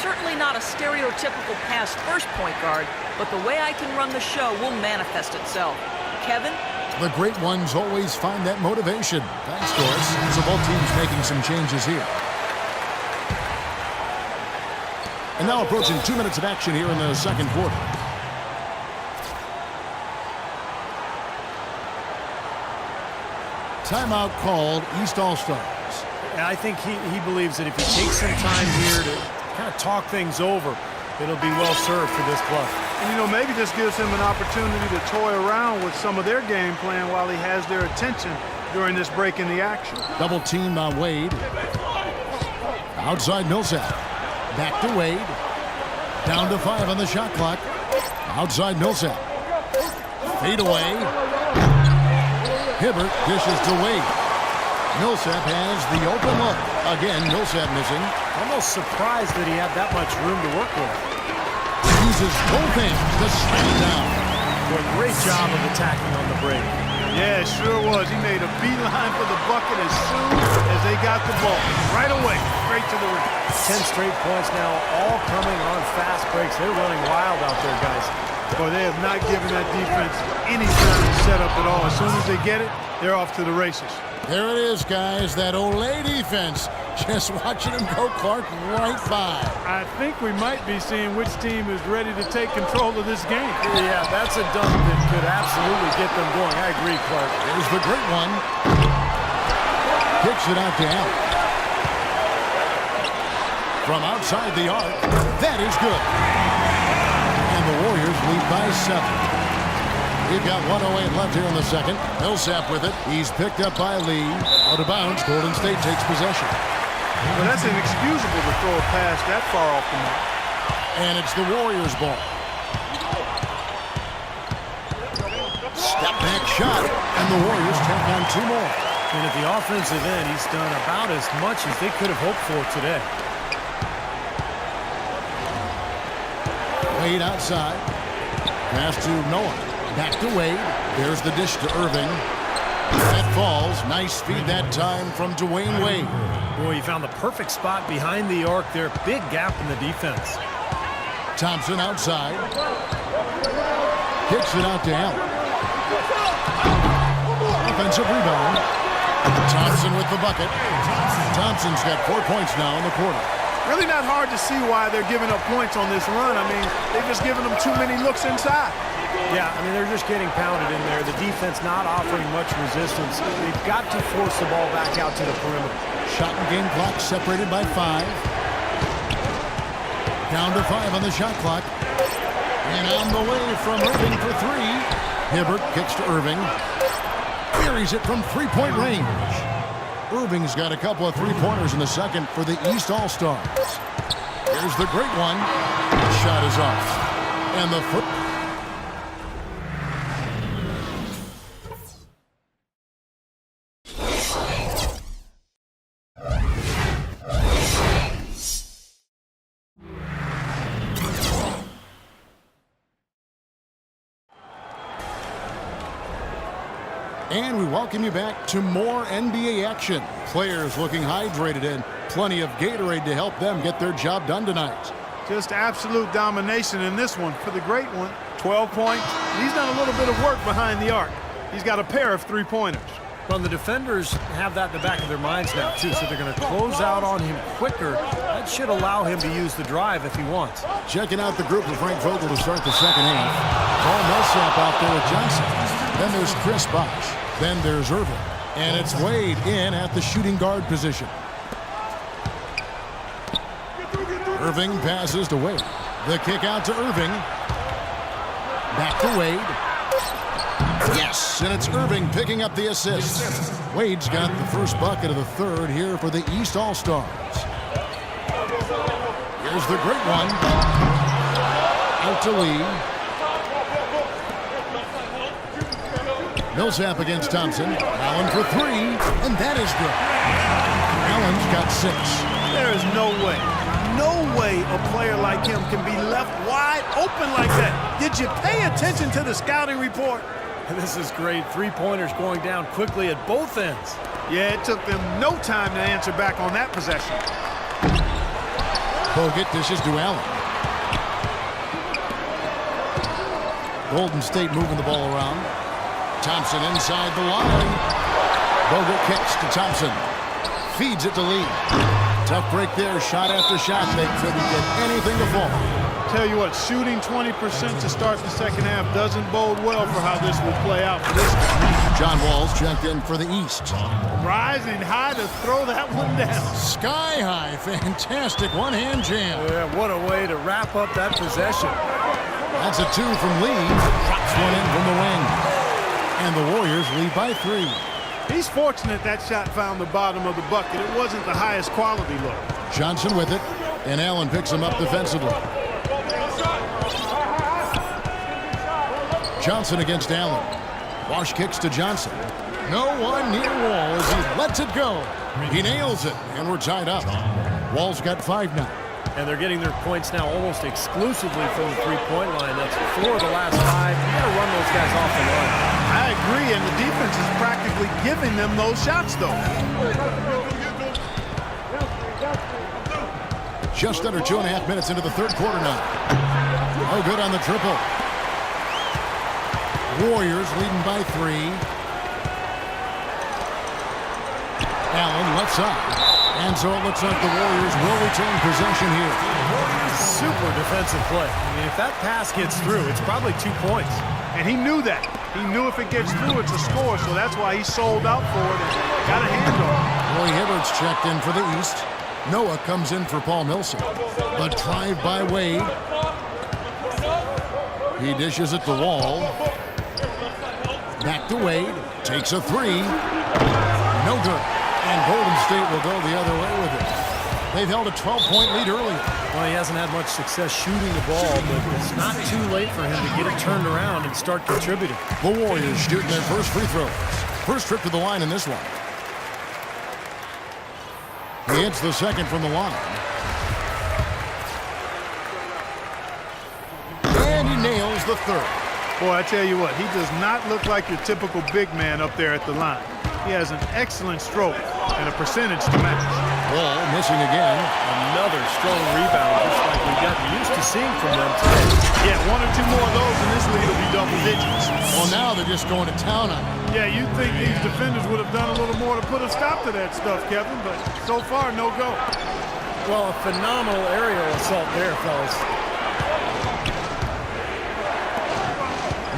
certainly not a stereotypical pass-first point guard, but the way I can run the show will manifest itself. Kevin? The great ones always find that motivation. Thanks, Doris. So both teams making some changes here. And now approaching 2 minutes of action here in the second quarter. Timeout called, East All-Stars. And I think he believes that if he takes some time here to kind of talk things over, it'll be well served for this club. And, you know, maybe this gives him an opportunity to toy around with some of their game plan while he has their attention during this break in the action. Double team on Wade. Outside Millsap. Back to Wade. Down to 5 on the shot clock. Outside Millsap. Fade away. Hibbert dishes to Wade. Millsap has the open look. Again, Millsap missing. Almost surprised that he had that much room to work with. Uses both hands to slam it down. Boy, great job of attacking on the break. Yeah, it sure was. He made a beeline for the bucket as soon as they got the ball. Right away, straight to the rim. 10 straight points now, all coming on fast breaks. They're running wild out there, guys. Boy, they have not given that defense any time to set up at all. As soon as they get it, they're off to the races. There it is, guys. That Olay defense. Just watching him go, Clark, right by. I think we might be seeing which team is ready to take control of this game. Yeah, that's a dunk that could absolutely get them going. I agree, Clark. There's the great one. Kicks it out to Allen. From outside the arc, that is good. And the Warriors lead by 7. We've got 1:08 left here in the second. Millsap with it. He's picked up by Lee. Out of bounds. Golden State takes possession. Well, that's inexcusable to throw a pass that far off the mark. And it's the Warriors' ball. Step back shot. And the Warriors tack on 2 more. And at the offensive end, he's done about as much as they could have hoped for today. Wade outside. Pass to Noah. Back to Wade. There's the dish to Irving. That falls. Nice feed that time from Dwayne Wade. Boy, he found the perfect spot behind the arc there. Big gap in the defense. Thompson outside. Kicks it out to Allen. Offensive rebound. Thompson with the bucket. Thompson's got 4 points now in the quarter. Really not hard to see why they're giving up points on this run. I mean, they've just given them too many looks inside. Yeah, I mean, they're just getting pounded in there. The defense not offering much resistance. They've got to force the ball back out to the perimeter. Shot and game clock separated by 5. Down to 5 on the shot clock. And on the way from Irving for 3. Hibbert kicks to Irving. Buries it from 3-point range. Irving's got a couple of 3-pointers in the second for the East All-Stars. Here's the great one. The shot is off. And the foot. And we welcome you back to more NBA action. Players looking hydrated and plenty of Gatorade to help them get their job done tonight. Just absolute domination in this one for the great one. 12 points. He's done a little bit of work behind the arc. He's got a pair of 3-pointers. Well, the defenders have that in the back of their minds now, too, so they're going to close out on him quicker. That should allow him to use the drive if he wants. Checking out the group of Frank Vogel to start the second half. Paul Millsap out there with Johnson. Then there's Chris Bosh. Then there's Irving. And it's Wade in at the shooting guard position. Irving passes to Wade. The kick out to Irving. Back to Wade. Yes, and it's Irving picking up the assist. Wade's got the first bucket of the third here for the East All-Stars. Here's the great one. Out to Lee. Millsap against Thompson. Allen for 3, and that is good. Allen's got 6. There is no way a player like him can be left wide open like that. Did you pay attention to the scouting report? This is great. 3-pointers going down quickly at both ends. Yeah, it took them no time to answer back on that possession. Bogut dishes to Allen. Golden State moving the ball around. Thompson inside the line. Bogut kicks to Thompson. Feeds it to Lee. Tough break there. Shot after shot. They couldn't get anything to fall. Tell you what, shooting 20% to start the second half doesn't bode well for how this will play out for this guy. John Wall's checked in for the East. Rising high to throw that one down. Sky high. Fantastic one-hand jam. Yeah, what a way to wrap up that possession. That's a 2 from Lee. Drops one in from the wing. And the Warriors lead by 3. He's fortunate that shot found the bottom of the bucket. It wasn't the highest quality look. Johnson with it. And Allen picks him up defensively. Johnson against Allen. Wash kicks to Johnson. No one near Wall as he lets it go. He nails it, and we're tied up. Wall's got 5 now. And they're getting their points now almost exclusively from the three-point line. That's 4 of the last 5. You got to run those guys off the line. I agree, and the defense is practically giving them those shots, though. Just under 2.5 minutes into the third quarter now. Oh, good on the triple. Warriors leading by 3. Allen left side. And so it looks like the Warriors will retain possession here. Super defensive play. I mean, if that pass gets through, it's probably 2 points. And he knew that. He knew if it gets through, it's a score, so that's why he sold out for it and got a hand on it. Roy Hibbert's checked in for the East. Noah comes in for Paul Millsap. The drive by Wade. He dishes it to Wall. Back to Wade. Takes a 3. No good. And Golden State will go the other way with it. They've held a 12-point lead earlier. Well, he hasn't had much success shooting the ball, but it's not too late for him to get it turned around and start contributing. The Warriors shooting their first free throws. First trip to the line in this one. He hits the second from the line. And he nails the third. Boy, I tell you what, he does not look like your typical big man up there at the line. He has an excellent stroke and a percentage to match. Wall missing again. Another strong rebound, just like we've gotten used to seeing from them today. Yeah, 1 or 2 more of those and this lead will be double digits. Well, now they're just going to town on it. Yeah, you'd think these defenders would have done a little more to put a stop to that stuff, Kevin, but so far, no go. Well, a phenomenal aerial assault there, fellas.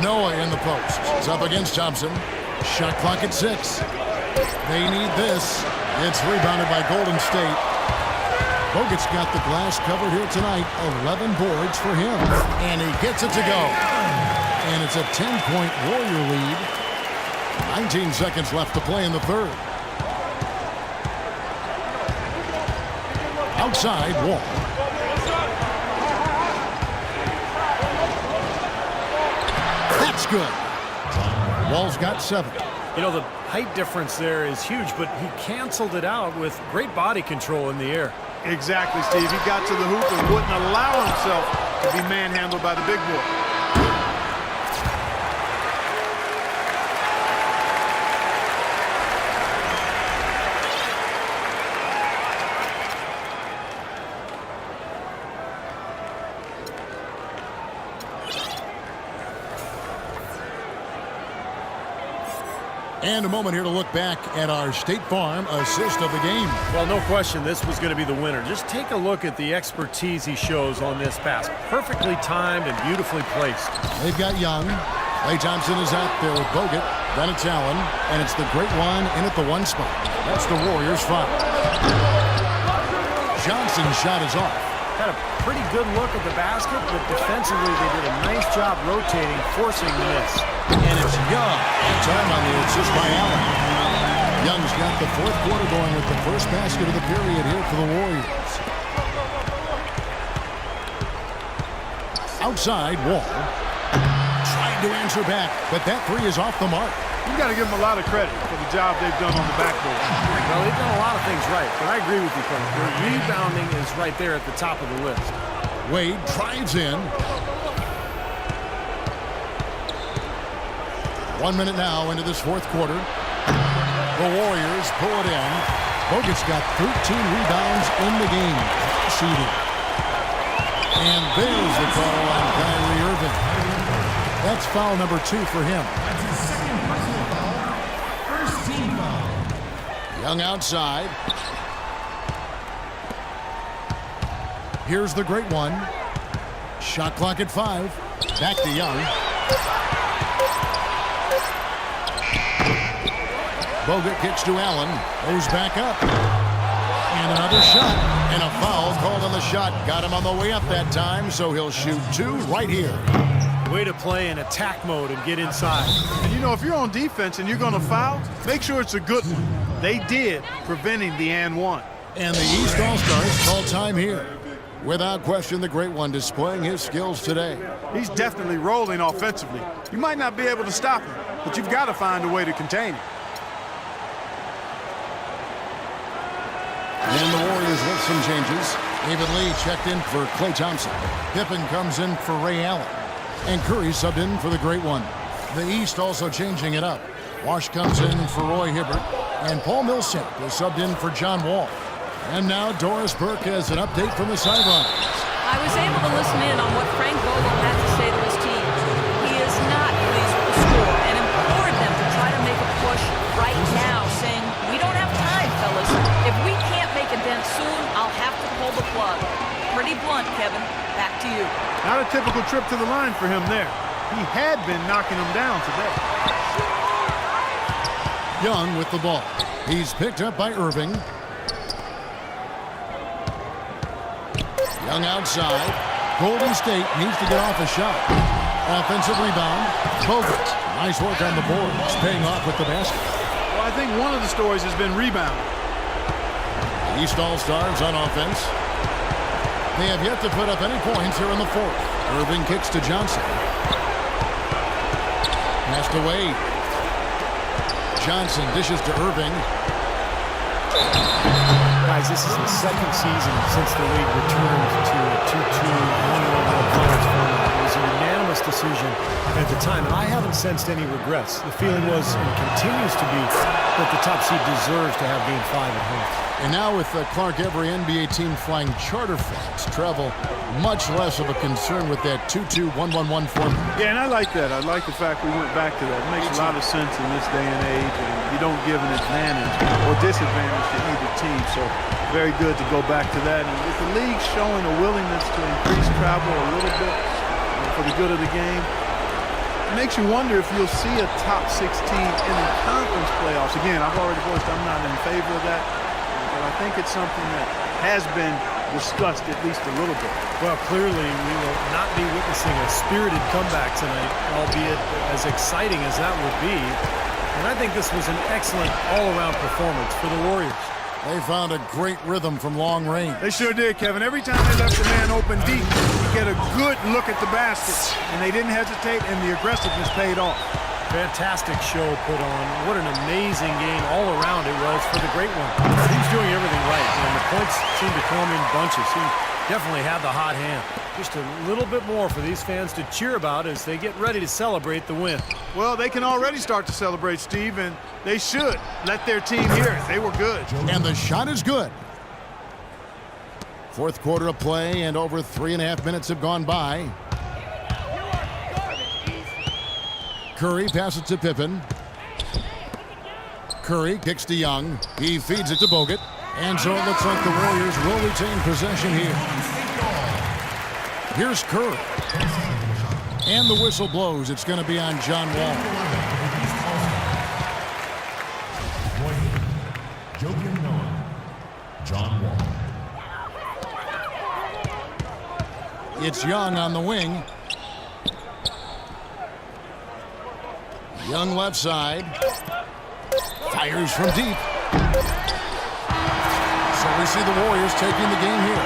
Noah in the post. It's up against Thompson. Shot clock at 6. They need this. It's rebounded by Golden State. Bogut's got the glass covered here tonight. 11 boards for him. And he gets it to go. And it's a 10-point Warrior lead. 19 seconds left to play in the third. Outside, Wall. That's good. Wall's got 7. You know, the height difference there is huge, but he canceled it out with great body control in the air. Exactly, Steve. He got to the hoop and wouldn't allow himself to be manhandled by the big boy. And a moment here to look back at our State Farm assist of the game. Well, no question, this was going to be the winner. Just take a look at the expertise he shows on this pass. Perfectly timed and beautifully placed. They've got Young. Klay Thompson is out there with Bogut. Then it's Allen. And it's the great one in at the 1 spot. That's the Warriors' foul. Johnson's shot is off. Had a pretty good look at the basket, but defensively they did a nice job rotating, forcing the miss. And it's Young. Time on the assist by Allen. Young's got the fourth quarter going with the first basket of the period here for the Warriors. Outside, Wall. Trying to answer back, but that 3 is off the mark. You got to give them a lot of credit for the job they've done on the backboard. Well, they've done a lot of things right, but I agree with you, Coach. Their rebounding is right there at the top of the list. Wade drives in. 1 minute now into this fourth quarter. The Warriors pull it in. Bogut's got 13 rebounds in the game. Seeded. And there's the call on Kyrie Irving. That's foul number 2 for him. That's his second personal foul. First team foul. Young outside. Here's the great one. Shot clock at 5. Back to Young. Bogut kicks to Allen. Goes back up. And another shot. And a foul called on the shot. Got him on the way up that time, so he'll shoot 2 right here. Way to play in attack mode and get inside. And you know, if you're on defense and you're going to foul, make sure it's a good one. They did, preventing the and one. And the East All-Stars call time here. Without question, the great one displaying his skills today. He's definitely rolling offensively. You might not be able to stop him, but you've got to find a way to contain him. And the Warriors with some changes. David Lee checked in for Klay Thompson. Pippen comes in for Ray Allen. And Curry subbed in for the great one. The East also changing it up. Wash comes in for Roy Hibbert. And Paul Millsap is subbed in for John Wall. And now Doris Burke has an update from the sideline. I was able to listen in on what Frank Vogel had to say to his team. He is not pleased with the score and implored them to try to make a push right now, saying, "We don't have time, fellas. If we can't make a dent soon, I'll have to pull the plug." Pretty blunt, Kevin. Back to you. Not a typical trip to the line for him there. He had been knocking him down today. Young with the ball. He's picked up by Irving. Young outside. Golden State needs to get off a shot. Offensive rebound. Bogut. Nice work on the boards. Paying off with the basket. Well, I think one of the stories has been rebound. East All-Stars on offense. They have yet to put up any points here in the 4th. Irving kicks to Johnson. Passed away. Johnson dishes to Irving. Guys, this is the second season since the league returned to a 2-2 one-on-one finals format. It was a unanimous decision at the time, and I haven't sensed any regrets. The feeling was, and continues to be, that the top seed deserves to have Game 5 at home. And now with Clark, every NBA team flying charter flights, travel much less of a concern with that 2-2, 1-1-1 format. Yeah, and I like that. I like the fact we went back to that. It makes a lot of sense in this day and age, and you don't give an advantage or disadvantage to either team. So very good to go back to that. And with the league showing a willingness to increase travel a little bit for the good of the game, it makes you wonder if you'll see a top 6 team in the conference playoffs. Again, I've already voiced I'm not in favor of that, but I think it's something that has been discussed at least a little bit. Well, clearly we will not be witnessing a spirited comeback tonight, albeit as exciting as that would be. And I think this was an excellent all-around performance for the Warriors. They found a great rhythm from long range. They sure did, Kevin. Every time they left the man open deep, you get a good look at the basket. And they didn't hesitate, and the aggressiveness paid off. Fantastic show put on. What an amazing game all around it was for the great one. He was doing everything right, and the points seemed to come in bunches. He definitely had the hot hand. Just a little bit more for these fans to cheer about as they get ready to celebrate the win. Well, they can already start to celebrate, Steve, and they should let their team hear it. They were good. And the shot is good. 4th quarter of play, and over 3.5 minutes have gone by. Curry passes to Pippen. Curry kicks to Young. He feeds it to Bogut. And so it looks like the Warriors will retain possession here. Here's Curry. And the whistle blows. It's going to be on John Wall. Joakim Noah. John Wall. It's Young on the wing. Young left side. Fires from deep. So we see the Warriors taking the game here.